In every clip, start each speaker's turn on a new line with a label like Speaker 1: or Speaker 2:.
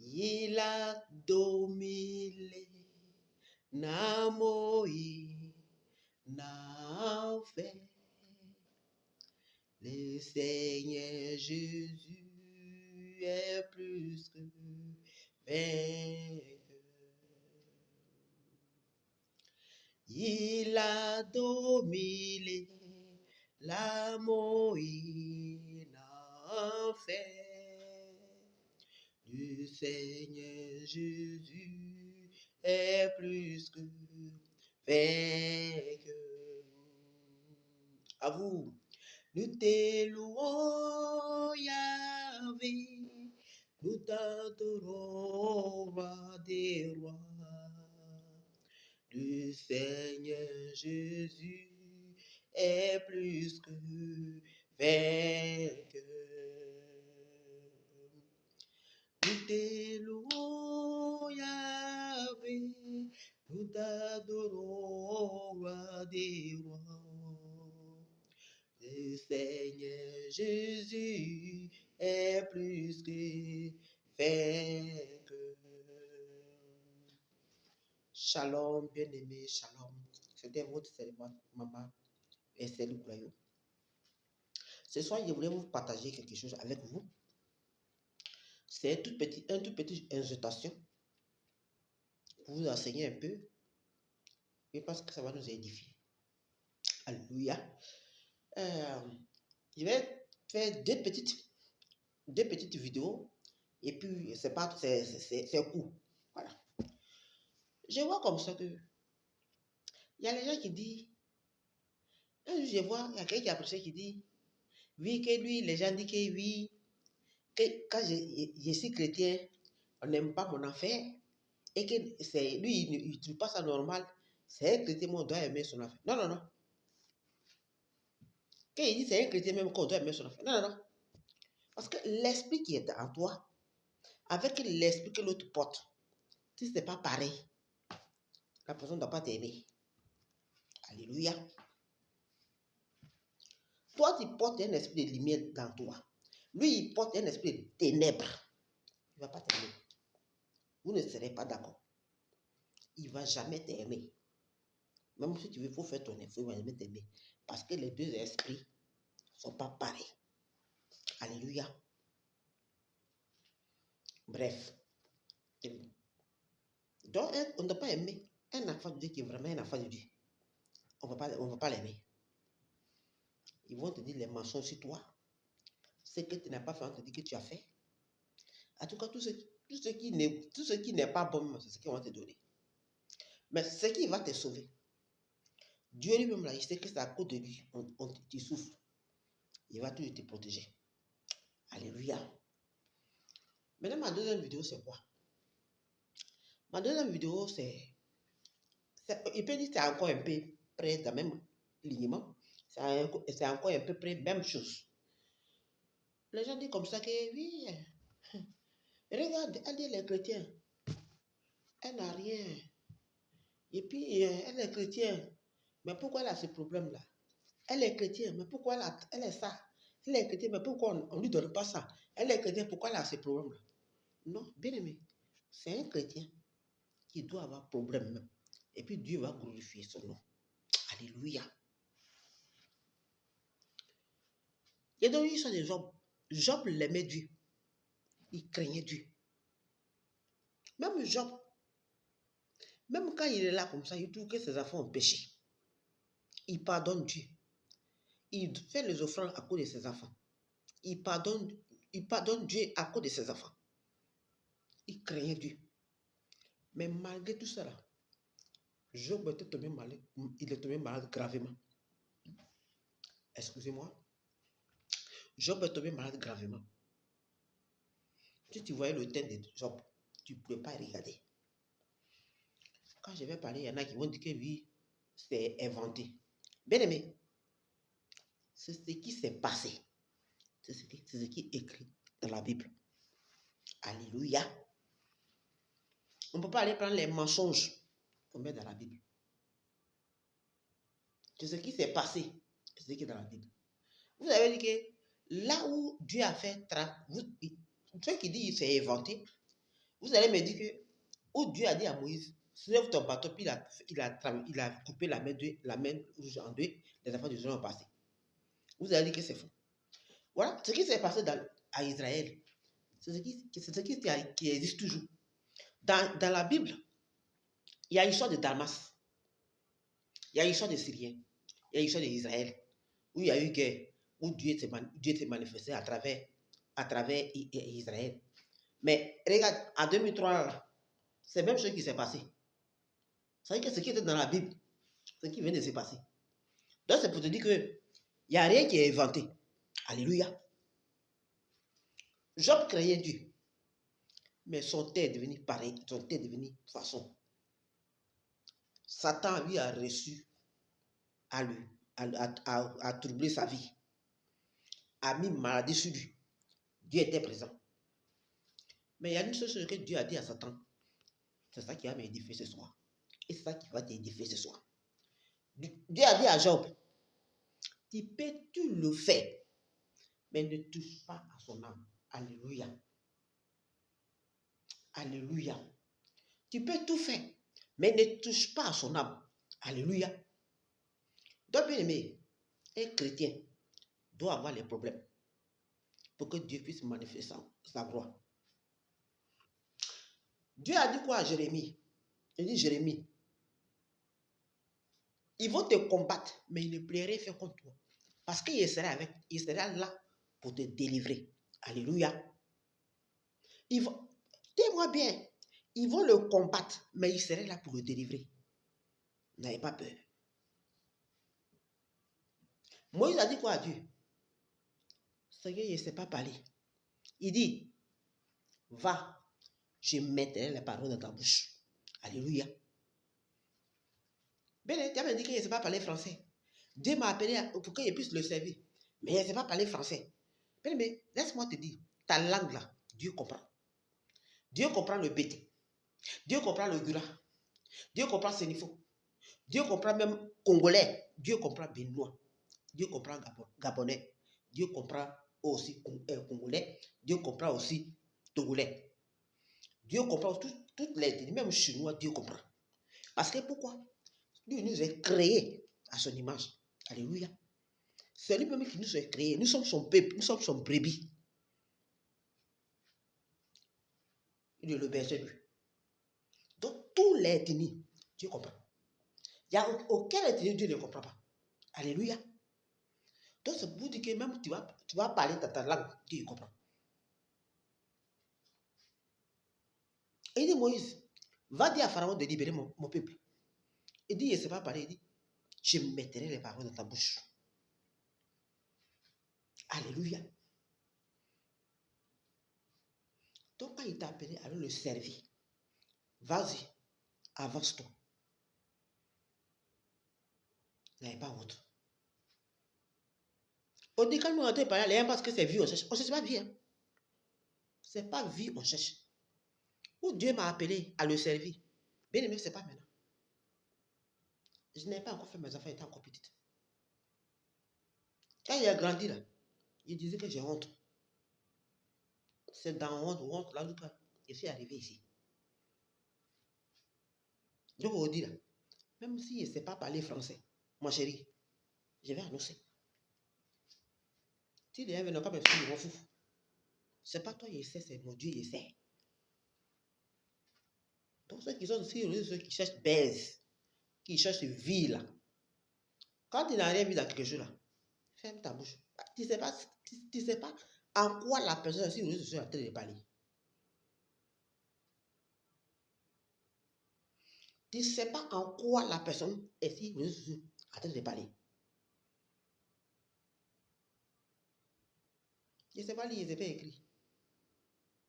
Speaker 1: Il a dominé Namoï, fait. Le Seigneur Jésus est plus que vainqueur. Il a dominé la Moïne fait. Le Seigneur Jésus est plus que vainqueur. À vous, nous t'élouons, Yahvé, nous t'adorons, roi des rois. Le Seigneur Jésus est plus que vainqueur. Nous t'élouons, Yahvé, nous t'adorons, roi des rois. Le Seigneur Jésus est plus que vainqueur. Shalom, bien-aimé, shalom. C'était votre serviteur, maman, et c'est le royaume. Ce soir, je voulais vous partager quelque chose avec vous. C'est un tout petit invitation pour vous enseigner un peu. Je pense que ça va nous édifier. Alléluia. Je vais faire deux petites vidéos et puis c'est court. Voilà. Je vois comme ça que il y a les gens qui disent, un jour je vois, il y a quelqu'un qui a prêché qui dit, oui, que lui, les gens disent que oui, que quand je suis chrétien, on n'aime pas mon affaire et que c'est lui, il ne trouve pas ça normal. C'est un chrétien, on doit aimer son affaire. Non, non, non. Quand il dit c'est un chrétien même qu'on doit aimer son affaire. Non, non, non. Parce que l'esprit qui est en toi, avec l'esprit que l'autre porte, si ce n'est pas pareil, la personne ne doit pas t'aimer. Alléluia. Toi, tu portes un esprit de lumière dans toi. Lui, il porte un esprit de ténèbres. Il ne va pas t'aimer. Vous ne serez pas d'accord. Il ne va jamais t'aimer. Même si tu veux, il faut faire ton effort, il ne va jamais t'aimer. Parce que les deux esprits ne sont pas pareils. Alléluia. Bref. Donc, on ne doit pas aimer un enfant de Dieu qui est vraiment un enfant de Dieu. On ne va pas l'aimer. Ils vont te dire les mensonges sur toi. Ce que tu n'as pas fait, on te dit que tu as fait. En tout cas, tout ce qui n'est pas bon, c'est ce qu'ils vont te donner. Mais ce qui va te sauver, Dieu lui-même, là, il sait que c'est à cause de lui, tu souffres. Il va toujours te protéger. Alléluia. Maintenant, ma deuxième vidéo, c'est quoi? Ma deuxième vidéo, il peut dire que c'est encore un peu près dans le même lignement. C'est encore un peu près même chose. Les gens disent comme ça que oui, regarde, elle dit les chrétiens, elle n'a rien. Et puis, elle est chrétienne. Mais pourquoi elle a ce problème-là? Elle est chrétienne, mais pourquoi elle est ça? Elle est chrétienne, mais pourquoi on ne lui donne pas ça? Elle est chrétienne, pourquoi elle a ce problème-là? Non, bien aimé, c'est un chrétien qui doit avoir problème même. Et puis Dieu va glorifier son nom. Alléluia. Et donc, ils sont des Job. Job l'aimait Dieu. Il craignait Dieu. Même Job, même quand il est là comme ça, il trouve que ses enfants ont péché. Il pardonne Dieu. Il fait les offrandes à cause de ses enfants. Il pardonne Dieu à cause de ses enfants. Il craignait Dieu. Mais malgré tout cela, Job était tombé malade. Il est tombé malade gravement. Excusez-moi. Job est tombé malade gravement. Si tu voyais le teint de Job, tu ne pouvais pas regarder. Quand je vais parler, il y en a qui vont dire que oui, c'est inventé. Bien aimé, c'est ce qui s'est passé. C'est ce qui est écrit dans la Bible. Alléluia. On ne peut pas aller prendre les mensonges pour mettre dans la Bible. C'est ce qui s'est passé. C'est ce qui est dans la Bible. Vous avez dit que là où Dieu a fait, ceux qui disent que c'est inventé, Vous allez me dire que, où Dieu a dit à Moïse, soulève ton bateau, puis il a coupé la main rouge en deux, les enfants d'Israël ont passé. Vous allez dire que c'est faux. Voilà ce qui s'est passé à Israël. C'est ce qui existe toujours. Dans la Bible, il y a l'histoire de Damas, il y a l'histoire des Syriens, il y a l'histoire d'Israël, où il y a eu guerre, où Dieu s'est manifesté à travers Israël. Mais regarde, en 2003, c'est la même chose qui s'est passé. C'est-à-dire que ce qui était dans la Bible, ce qui vient de se passer. Donc c'est pour te dire qu'il n'y a rien qui est inventé. Alléluia. Job craignait Dieu. Mais son terre est devenu pareil, son terre est devenu façon. Satan lui a reçu à troubler sa vie, a mis maladie sur lui. Dieu était présent. Mais il y a une chose que Dieu a dit à Satan. C'est ça qui va m'édifier ce soir. Et c'est ça qui va t'édifier ce soir. Dieu a dit à Job, tu peux tout le faire, mais ne touche pas à son âme. Alléluia. Alléluia. Tu peux tout faire, mais ne touche pas à son âme. Alléluia. Donc, bien aimé, un chrétien doit avoir les problèmes pour que Dieu puisse manifester sa gloire. Dieu a dit quoi à Jérémie? Il dit, Jérémie, ils vont te combattre, mais ils ne pourraient rien faire contre toi. Parce qu'il sera là pour te délivrer. Alléluia. Dis-moi bien, ils vont le combattre, mais il serait là pour le délivrer. N'ayez pas peur. Moïse a dit quoi à Dieu? Seigneur, il ne sait pas parler. Il dit, va, je mettrai les paroles dans ta bouche. Alléluia. Ben, tu as dit qu'il ne sait pas parler français. Dieu m'a appelé pour qu'il puisse le servir. Mais il ne sait pas parler français. Ben, mais laisse-moi te dire, ta langue là, Dieu comprend. Dieu comprend le bété. Dieu comprend le gura. Dieu comprend Sénifo. Dieu comprend même Congolais. Dieu comprend Béninois. Dieu comprend Gabonais. Dieu comprend aussi Congolais. Dieu comprend aussi Togolais. Dieu comprend toutes les même Chinois, Dieu comprend. Parce que pourquoi? Lui nous a créés à son image. Alléluia. C'est lui-même qui nous a créés. Nous sommes son peuple, nous sommes son brebis. Il est le berger lui. Donc, tous les ethnies, Dieu comprend. Il n'y a aucun ethnie Dieu ne comprend pas. Alléluia. Donc, c'est pour dire que même tu vas parler ta langue, Dieu comprend. Et il dit, Moïse, va dire à Pharaon de libérer mon peuple. Il dit, il ne sait pas parler. Il dit, je mettrai les paroles dans ta bouche. Alléluia. Donc, quand il t'a appelé, alors le servir. Vas-y, avance-toi. N'ayez pas honte. On dit quand nous entendons parler, parce que c'est vie, on cherche. On ne cherche pas vie. Hein. Ce n'est pas vie, on cherche. Où Dieu m'a appelé à le servir. Bien aimé, ce n'est pas maintenant. Je n'ai pas encore fait mes enfants étant encore petite. Quand il a grandi là, il disait que j'ai honte. C'est dans honte là, je suis arrivé ici. Je vous dis là, même s'il ne sait pas parler français, mon chéri, je vais annoncer. S'il est venu, pas me faire, je m'en fous. Ce n'est pas toi qui sais, c'est mon Dieu qui sait. Donc ceux qui sont ici, ceux qui cherchent baise, qui cherchent vie là, quand tu n'as rien vu dans quelque chose là, ferme ta bouche. Tu ne sais pas en quoi la personne ici, je suis en train de parler. Tu ne sais pas en quoi la personne est ici, je suis en train de parler. Je ne sais pas lire, je ne sais pas écrire.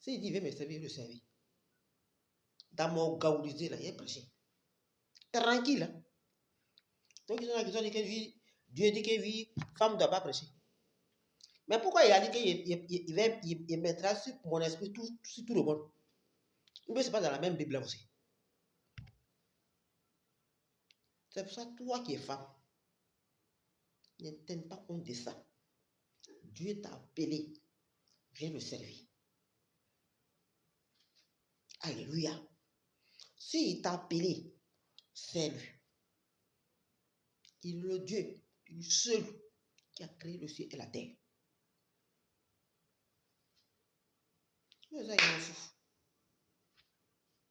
Speaker 1: S'il dit, il veut me servir, le servir. Dans mon gaoulisé, là, il est prêché. Tranquille. Hein? Donc, ils ont dit que Dieu dit que oui, femme ne doit pas prêcher. Mais pourquoi il a dit qu'il mettra sur mon esprit sur tout le monde? Mais ce n'est pas dans la même Bible aussi. C'est pour ça, toi qui es femme, ne tiens pas compte de ça. Dieu t'a appelé, viens le servir. Alléluia. S'il t'a appelé, c'est lui. Il est le Dieu, le seul qui a créé le ciel et la terre. Mais ça, il m'en fout.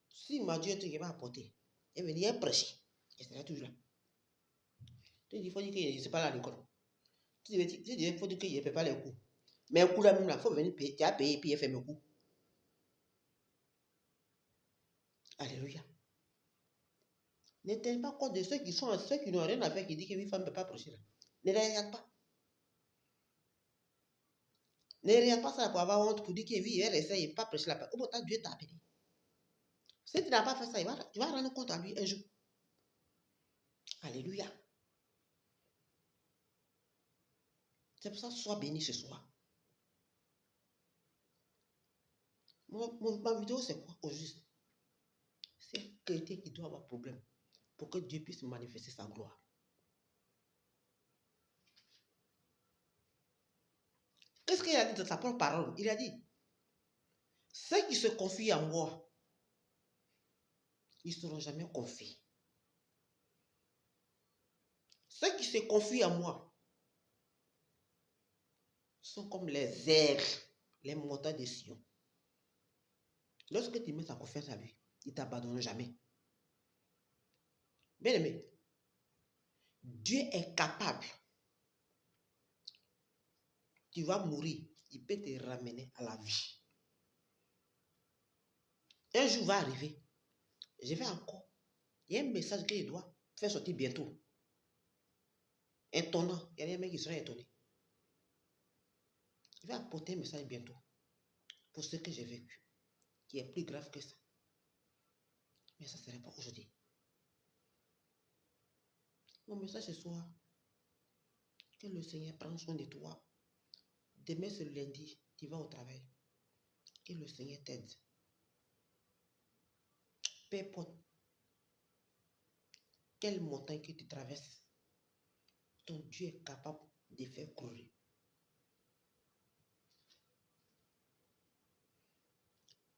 Speaker 1: S'il m'a dit un truc qu'il va apporter, il va venir prêcher. Il sera toujours là. Il faut dire qu'il ne sait pas là à l'école. Il faut dire qu'il ne paie pas les cours. Mais un coup là même, il faut venir payer. Tu as payé et puis il fait mes cours. Alléluia. Ne tiens pas compte de ceux qui n'ont rien à faire, qui disent que une femme ne peut pas prêcher là. Ne les regarde pas. Ne regarde pas ça pour avoir honte, pour dire que oui, elle essaye, il ne peut pas prêcher là. Oh, bon, Dieu t'a appelé. Si tu n'as pas fait ça, tu vas rendre compte à lui un jour. Alléluia. C'est pour ça, sois béni ce soir. Ma vidéo, c'est quoi au juste? C'est quelqu'un qui doit avoir problème pour que Dieu puisse manifester sa gloire. Qu'est-ce qu'il a dit dans sa propre parole? Il a dit, ceux qui se confient en moi, ils ne seront jamais confiés. Ceux qui se confient en moi sont comme les airs, les montagnes de Sion. Lorsque tu mets ta confiance à lui, il ne t'abandonne jamais. Bien aimé, Dieu est capable. Tu vas mourir, il peut te ramener à la vie. Un jour va arriver, je vais encore. Il y a un message que je dois faire sortir bientôt. Étonnant, il y a des mecs qui seraient étonnés. Je vais apporter un message bientôt pour ce que j'ai vécu, qui est plus grave que ça. Mais ça ne serait pas aujourd'hui. Mon message ce soir, que le Seigneur prenne soin de toi. Demain, c'est le lundi, tu vas au travail. Que le Seigneur t'aide. Peu importe quelle montagne que tu traverses, ton Dieu est capable de faire courir.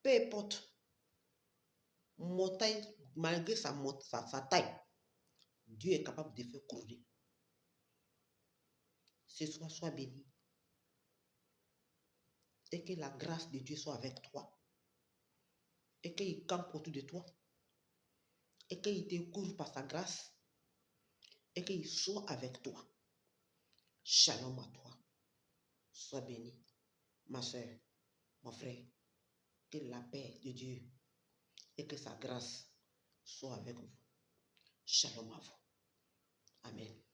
Speaker 1: Peu importe, montagne, malgré sa taille, Dieu est capable de faire courir. Ce soir, sois béni. Et que la grâce de Dieu soit avec toi. Et qu'il campe autour de toi. Et qu'il te couvre par sa grâce. Et qu'il soit avec toi. Shalom à toi. Sois béni. Ma soeur, mon frère, que la paix de Dieu et que sa grâce soit avec vous. Shalom à vous. Amen.